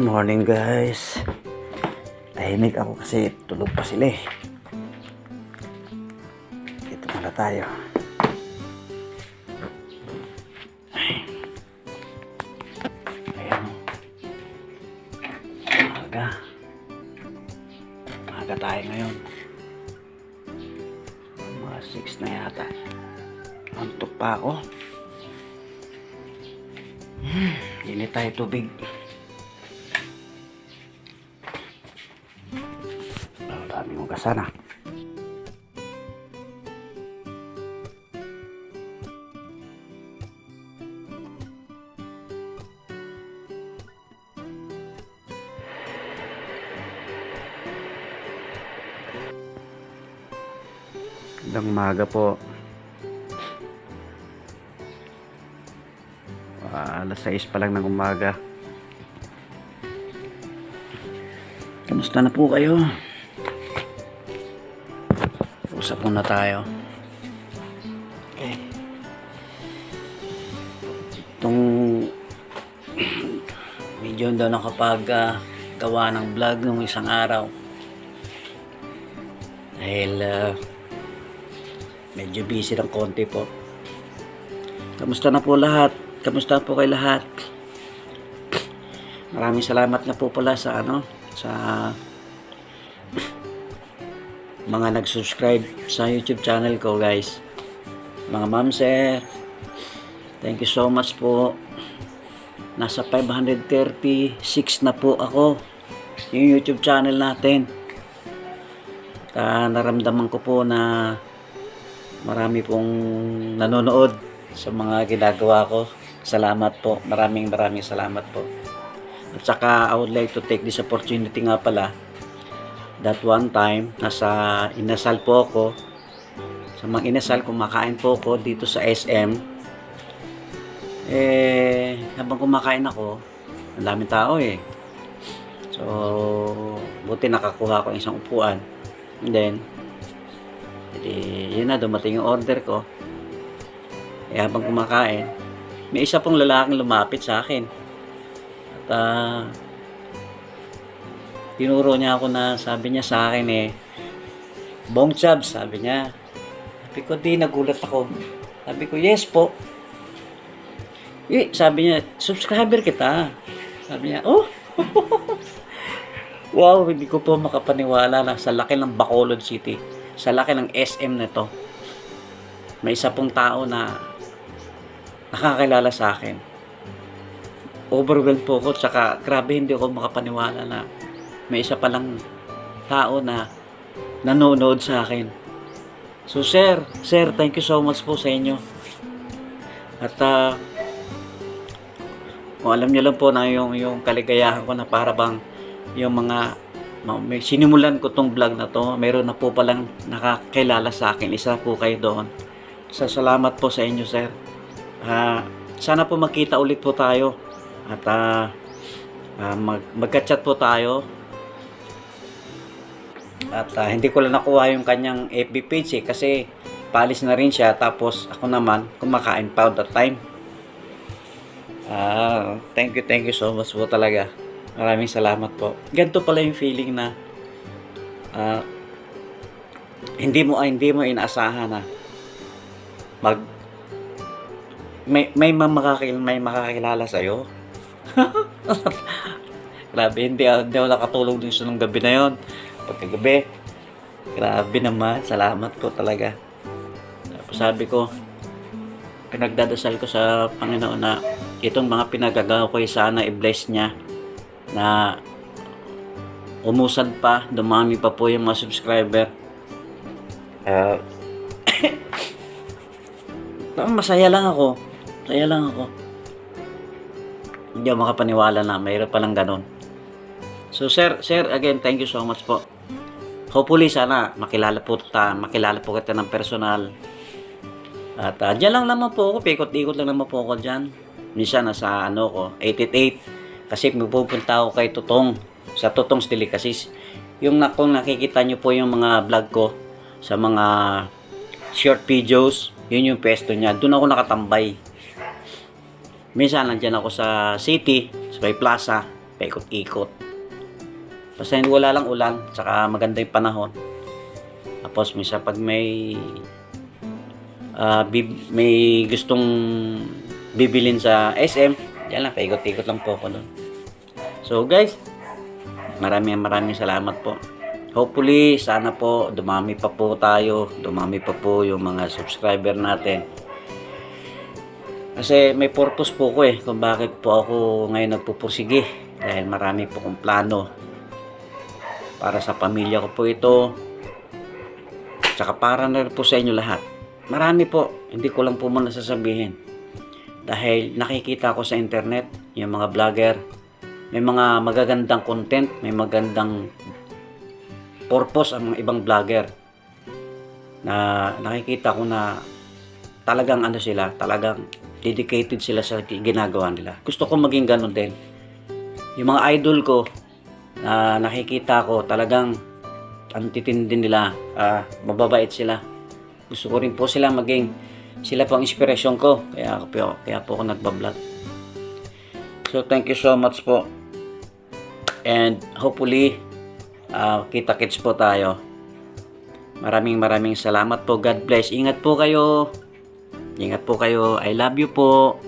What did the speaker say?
morning guys. Tahimik ako kasi tulog pa sila eh. Dito muna tayo. Ayan o. Maaga tayo ngayon. Mga 6 na yata. Antok pa ako. Init tayo tubig. Daming hugasan ah. Magandang umaga po. Alas 6 pa lang ng umaga. Kamusta na po kayo? Usap muna tayo. Okay. Itong medyo daw nakapag gawa ng vlog nung isang araw. Dahil medyo busy ng konti po. Kamusta na po lahat? Kamusta po kayo lahat? Maraming salamat na po pala sa sa mga nag-subscribe sa YouTube channel ko guys. Mga ma'am sir, thank you so much po. Nasa 536 na po ako yung YouTube channel natin. Naramdaman ko po na marami pong nanonood sa mga ginagawa ko. Salamat po. Maraming salamat po. At saka I would like to take this opportunity nga pala that one time nasa inasal po ako. Sa mga inasal, kumakain po ako dito sa SM. Habang kumakain ako, ang daming tao eh. So, buti nakakuha ko isang upuan. And then, yun na, dumating yung order ko. Habang kumakain, may isa pong lalaking lumapit sa akin. At tinuro niya ako na sabi niya sa akin Bong Chabs, sabi niya. Sabi ko, nagulat ako. Sabi ko, yes po. Sabi niya, subscriber kita. Sabi niya, oh. Wow, hindi ko po makapaniwala na sa laki ng Bacolod City, sa laki ng SM na to, may isa pong tao na nakakilala sa akin. Overwhelmed po ako, tsaka grabe hindi ako makapaniwala na may isa palang tao na nanonood sa akin. So sir, thank you so much po sa inyo. At kung alam niyo lang po na yung kaligayahan ko na para bang yung mga may sinimulan ko tong vlog na to, meron na po palang nakakilala sa akin. Isa po kayo doon. Salamat po sa inyo sir. Sana po magkita ulit po tayo at magka-chat po tayo. At hindi ko lang nakuha yung kanyang FB page kasi paalis na rin siya, tapos ako naman kumakain pa that time. Thank you so much po talaga. Maraming salamat po. Ganito pala yung feeling na hindi mo inaasahan na may makakilala sa iyo. Grabe, hindi ako nakatulog din nung gabi na yon. Pagkagabi, grabe naman, salamat po talaga. Tapos sabi ko, pinagdadasal ko sa Panginoon na itong mga pinagagawa ko sana i-bless niya, na umusad pa, dumami pa po yung mga subscriber. Masaya lang ako. Hindi ako makapaniwala na mayroon palang ganun. So sir, again, thank you so much po. Hopefully sana makilala po kita ng personal. At dyan lang naman po ako, pikot-ikot lang naman po ako dyan. Minsan nasa 888 kasi magpupunta ako kay Tutong sa Tutong's Delicacies. Kung nakikita nyo po yung mga vlog ko sa mga short videos, yun yung pesto niya. Doon ako nakatambay. Minsan nandyan ako sa city, sa Bay Plaza. paikot-ikot. Basta hindi wala lang ulan, tsaka maganda yung panahon. Tapos minsan pag may gustong bibilin sa SM, yan lang, paikot-ikot lang po ako doon. So guys, maraming salamat po. Hopefully, sana po dumami pa po tayo, dumami pa po yung mga subscriber natin. Kasi may purpose po ko kung bakit po ako ngayon nagpupursige. Dahil marami po kong plano para sa pamilya ko po ito. Tsaka para na rin po sa inyo lahat. Marami po, hindi ko lang po muna sasabihin. Dahil nakikita ko sa internet, yung mga vlogger, may mga magagandang content, may magandang purpose ang mga ibang vlogger. Na nakikita ko na talagang talagang dedicated sila sa ginagawa nila. Gusto ko maging ganun din. Yung mga idol ko na nakikita ko talagang ang titindi nila, mababait sila. Gusto ko rin po sila sila pang inspirasyon ko. Kaya po ako nagbablog. So thank you so much po. And hopefully kita-kits po tayo. Maraming salamat po. God bless. Ingat po kayo. I love you po.